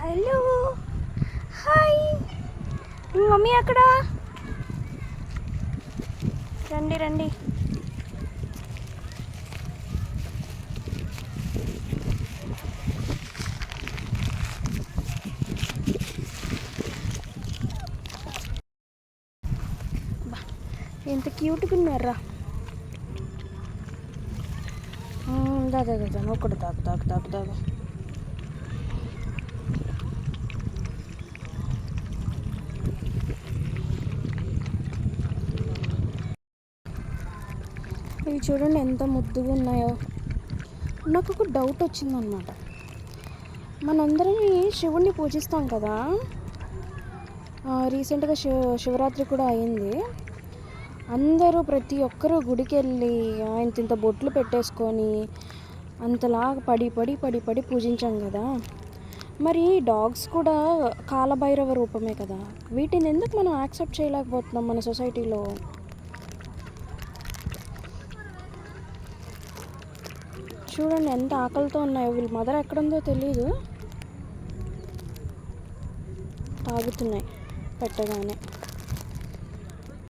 Hello hi మీ mummy అక్కడ రండి రండి. ఎంత క్యూట్గా ఉన్నారా. దాదా దాదా నువ్వు కూడా తాగు తాగు తాగు తాగు. ఇవి చూడండి ఎంత ముద్దుగా ఉన్నాయో. నాకు ఒక డౌట్ వచ్చిందనమాట. మనందరం శివుణ్ణి పూజిస్తాం కదా. రీసెంట్గా శివరాత్రి కూడా అయింది. అందరూ ప్రతి ఒక్కరూ గుడికి వెళ్ళి ఇంత బొట్లు పెట్టేసుకొని అంతలాగా పడి పడి పడి పడి పూజించాం కదా. మరి డాగ్స్ కూడా కాలభైరవ రూపమే కదా. వీటిని ఎందుకు మనం యాక్సెప్ట్ చేయలేకపోతున్నాం మన సొసైటీలో? చూడండి ఎంత ఆకలితో ఉన్నాయో. వీళ్ళ మదర్ ఎక్కడుందో తెలీదు, తాగుతున్నాయి పెట్టగానే.